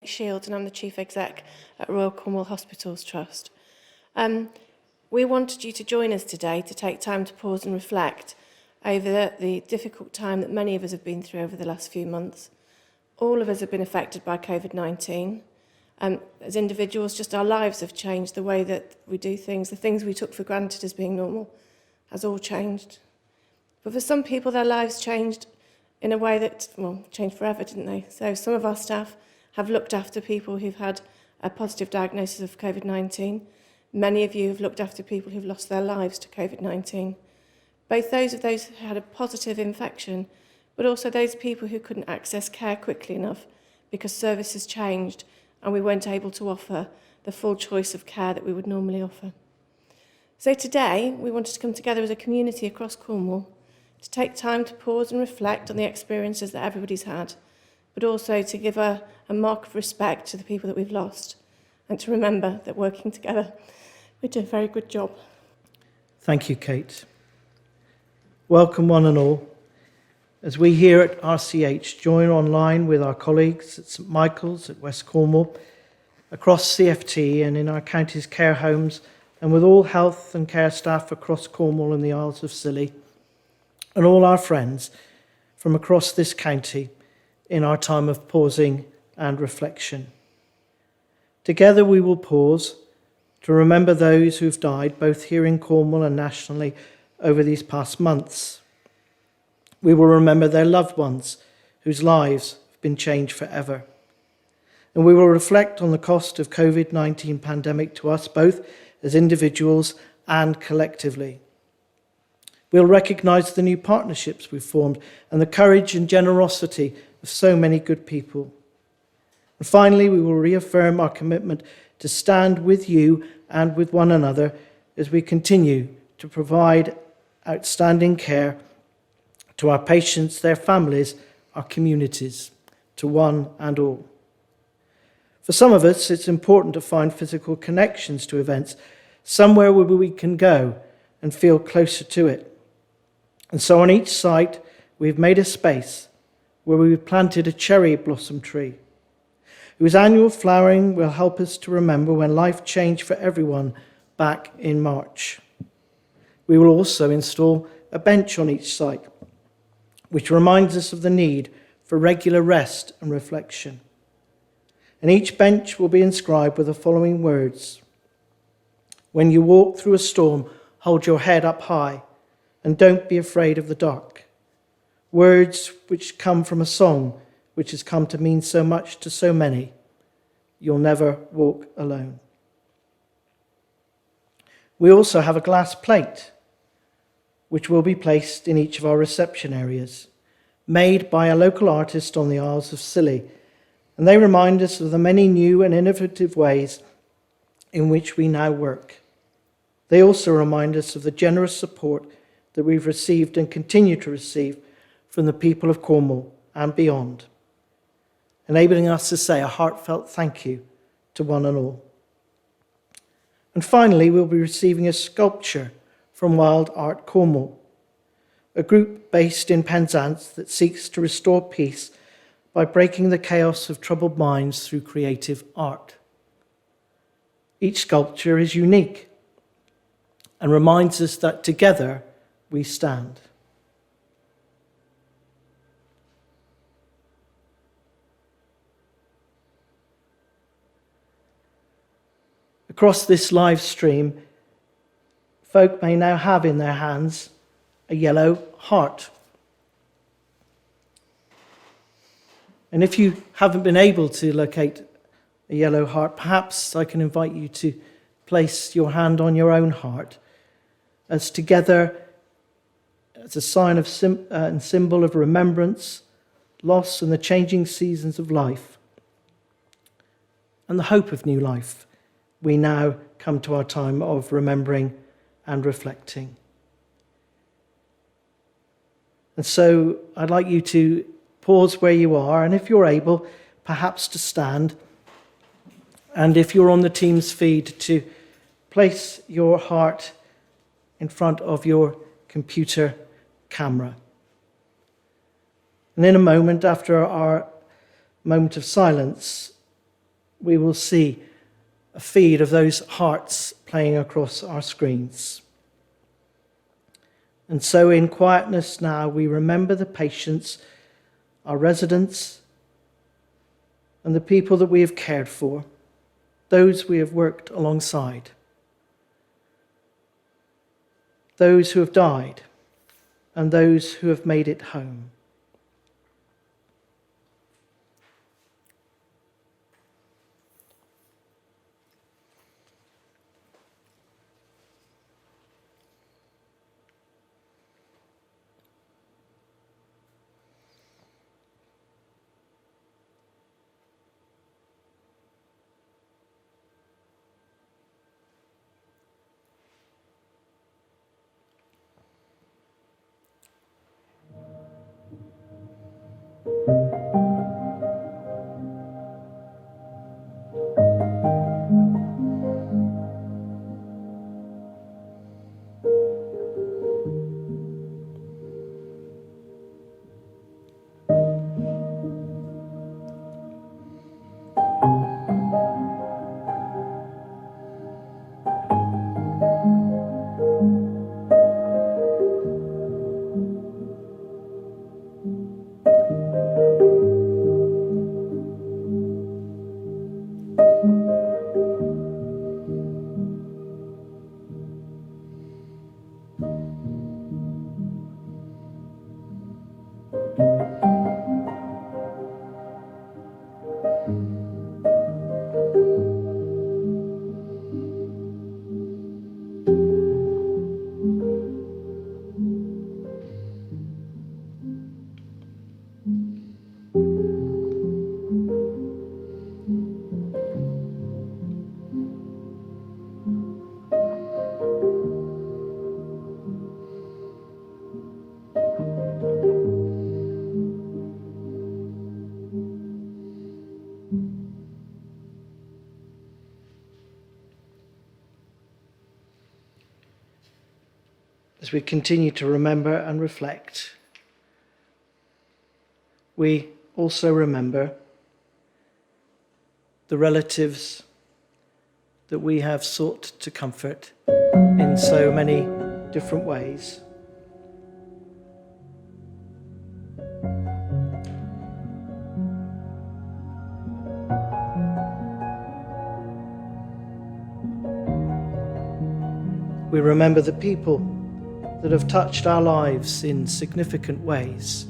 Shields and I'm the Chief Exec at Royal Cornwall Hospitals Trust. We wanted you to join us today to take time to pause and reflect over the difficult time that many of us have been through over the last few months. All of us have been affected by COVID-19. As individuals, just our lives have changed, the way that we do things, the things we took for granted as being normal has all changed. But for some people, their lives changed in a way that, well, changed forever, didn't they? So some of our staff have looked after people who've had a positive diagnosis of COVID-19. Many of you have looked after people who've lost their lives to COVID-19. Both those who had a positive infection, but also those people who couldn't access care quickly enough because services changed and we weren't able to offer the full choice of care that we would normally offer. So today, we wanted to come together as a community across Cornwall to take time to pause and reflect on the experiences that everybody's had, but also to give a mark of respect to the people that we've lost and to remember that working together, we do a very good job. Thank you, Kate. Welcome one and all, as we here at RCH join online with our colleagues at St Michael's at West Cornwall, across CFT and in our county's care homes, and with all health and care staff across Cornwall and the Isles of Scilly, and all our friends from across this county in our time of pausing and reflection. Together we will pause to remember those who've died, both here in Cornwall and nationally, over these past months. We will remember their loved ones whose lives have been changed forever. And we will reflect on the cost of COVID-19 pandemic to us, both as individuals and collectively. We'll recognise the new partnerships we've formed and the courage and generosity of so many good people. And finally, we will reaffirm our commitment to stand with you and with one another as we continue to provide outstanding care to our patients, their families, our communities, to one and all. For some of us, it's important to find physical connections to events, somewhere where we can go and feel closer to it. And so on each site, we've made a space where we've planted a cherry blossom tree, whose annual flowering will help us to remember when life changed for everyone back in March. We will also install a bench on each site, which reminds us of the need for regular rest and reflection. And each bench will be inscribed with the following words: "When you walk through a storm, hold your head up high, and don't be afraid of the dark." Words which come from a song which has come to mean so much to so many. You'll never walk alone. We also have a glass plate which will be placed in each of our reception areas, made by a local artist on the Isles of Scilly, and they remind us of the many new and innovative ways in which we now work. They also remind us of the generous support that we've received and continue to receive from the people of Cornwall and beyond, enabling us to say a heartfelt thank you to one and all. And finally, we'll be receiving a sculpture from Wild Art Cornwall, a group based in Penzance that seeks to restore peace by breaking the chaos of troubled minds through creative art. Each sculpture is unique and reminds us that together we stand. Across this live stream, folk may now have in their hands a yellow heart. And if you haven't been able to locate a yellow heart, perhaps I can invite you to place your hand on your own heart, as together, as a sign of and symbol of remembrance, loss, and the changing seasons of life, and the hope of new life, we now come to our time of remembering and reflecting. And so I'd like you to pause where you are, and if you're able, perhaps to stand, and if you're on the Teams feed, to place your heart in front of your computer camera. And in a moment, after our moment of silence, we will see a feed of those hearts playing across our screens. And so in quietness now, we remember the patients, our residents, and the people that we have cared for, those we have worked alongside, those who have died, and those who have made it home. As we continue to remember and reflect, we also remember the relatives that we have sought to comfort in so many different ways. We remember the people that have touched our lives in significant ways.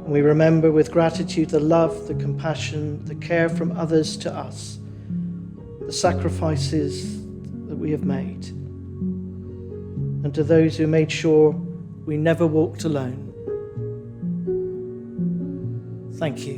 And we remember with gratitude the love, the compassion, the care from others to us, the sacrifices that we have made, and to those who made sure we never walked alone. Thank you.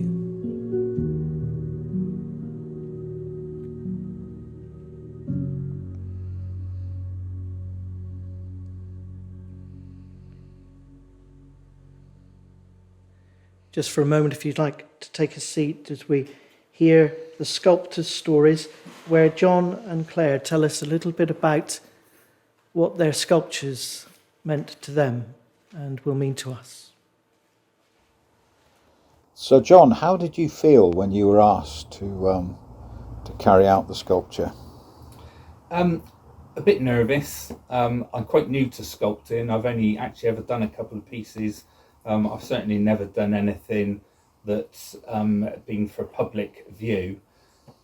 Just for a moment, if you'd like to take a seat as we hear the sculptors' stories, where John and Claire tell us a little bit about what their sculptures meant to them and will mean to us. So, John, how did you feel when you were asked to carry out the sculpture? A bit nervous. I'm quite new to sculpting. I've only actually ever done a couple of pieces. I've certainly never done anything that's been for public view.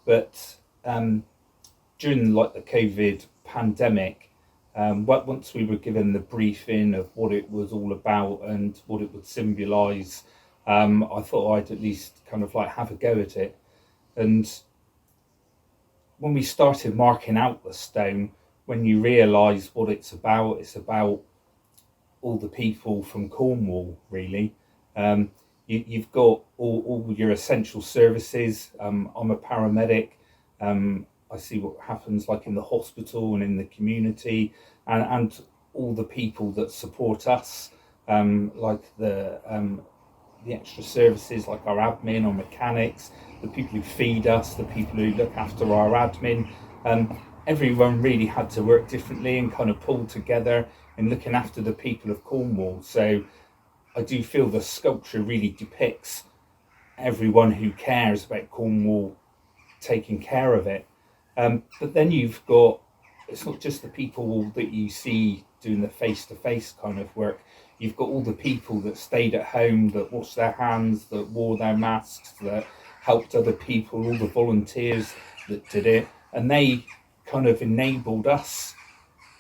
But during the COVID pandemic, once we were given the briefing of what it was all about and what it would symbolise, I thought I'd at least kind of have a go at it. And when we started marking out the stone, when you realise what it's about all the people from Cornwall, really. You've got all your essential services. I'm a paramedic. I see what happens in the hospital and in the community, and all the people that support us, the extra services like our admin, our mechanics, the people who feed us, the people who look after our admin. everyone really had to work differently and kind of pull together in looking after the people of Cornwall. So I do feel the sculpture really depicts everyone who cares about Cornwall taking care of it. But then you've got, it's not just the people that you see doing the face-to-face kind of work. You've got all the people that stayed at home, that washed their hands, that wore their masks, that helped other people, all the volunteers that did it. And they kind of enabled us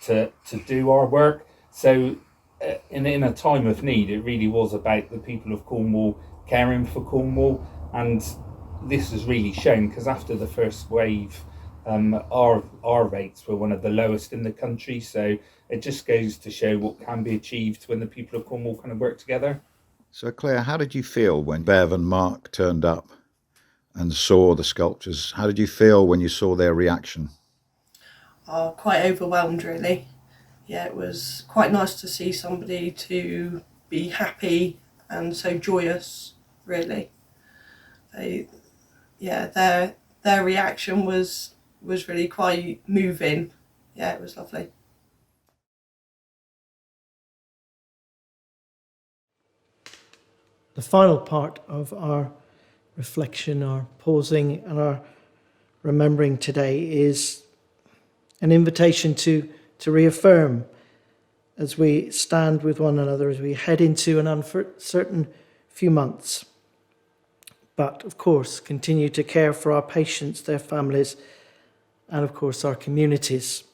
to do our work. So in a time of need, it really was about the people of Cornwall caring for Cornwall. And this has really shown, because after the first wave, our rates were one of the lowest in the country. So it just goes to show what can be achieved when the people of Cornwall kind of work together. So Claire, how did you feel when Bev and Mark turned up and saw the sculptures? How did you feel when you saw their reaction? Quite overwhelmed, really. Yeah, it was quite nice to see somebody to be happy and so joyous, really. Their reaction was really quite moving. Yeah, it was lovely. The final part of our reflection, our pausing and our remembering today is an invitation to reaffirm as we stand with one another, as we head into an uncertain few months. But, of course, continue to care for our patients, their families, and, of course, our communities.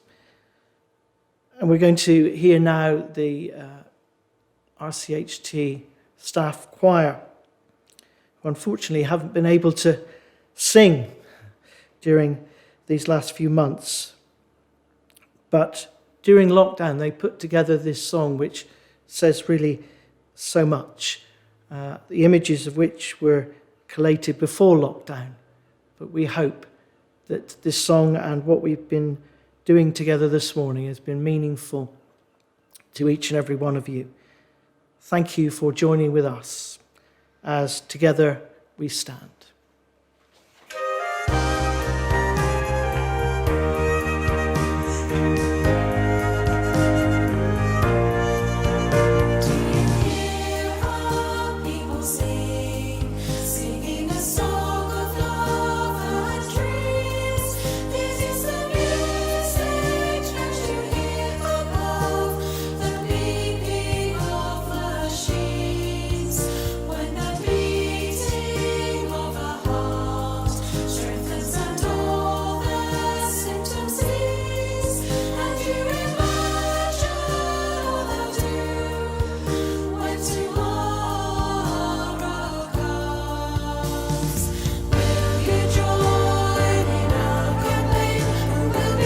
And we're going to hear now the RCHT staff choir, who unfortunately haven't been able to sing during these last few months. But during lockdown, they put together this song which says really so much, the images of which were collated before lockdown. But we hope that this song and what we've been doing together this morning has been meaningful to each and every one of you. Thank you for joining with us as together we stand.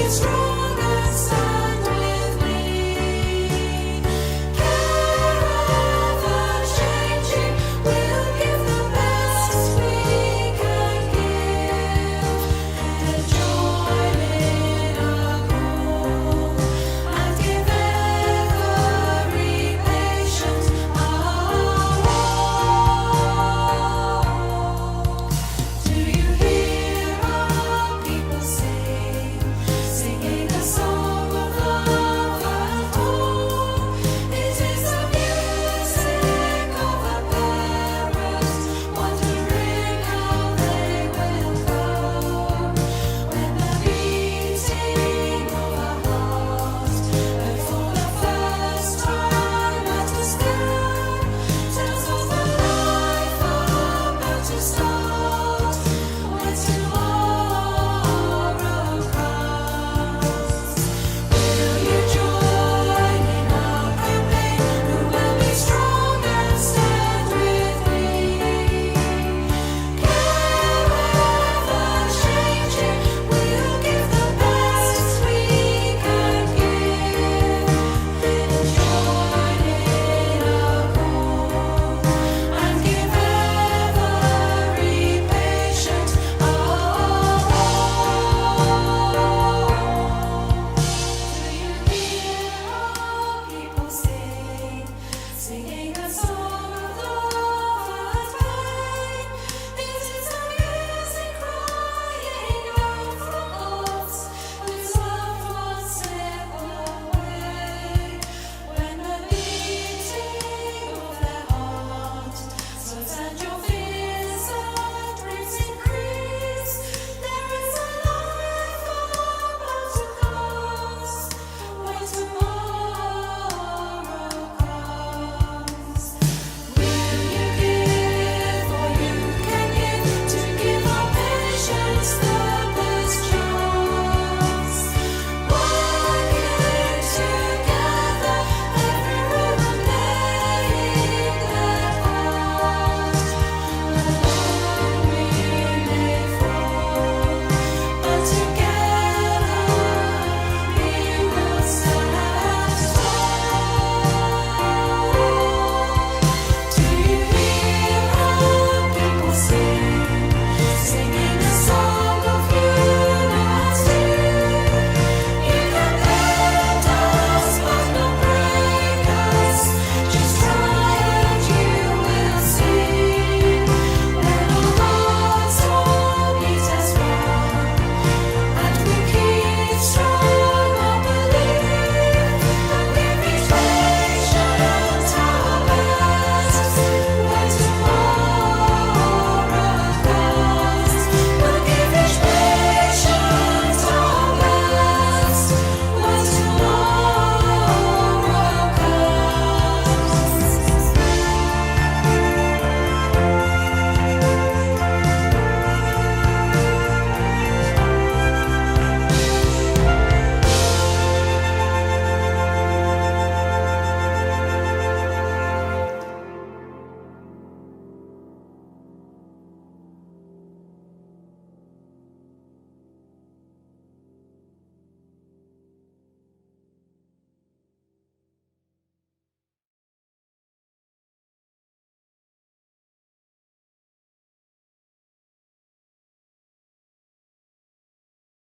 Strong.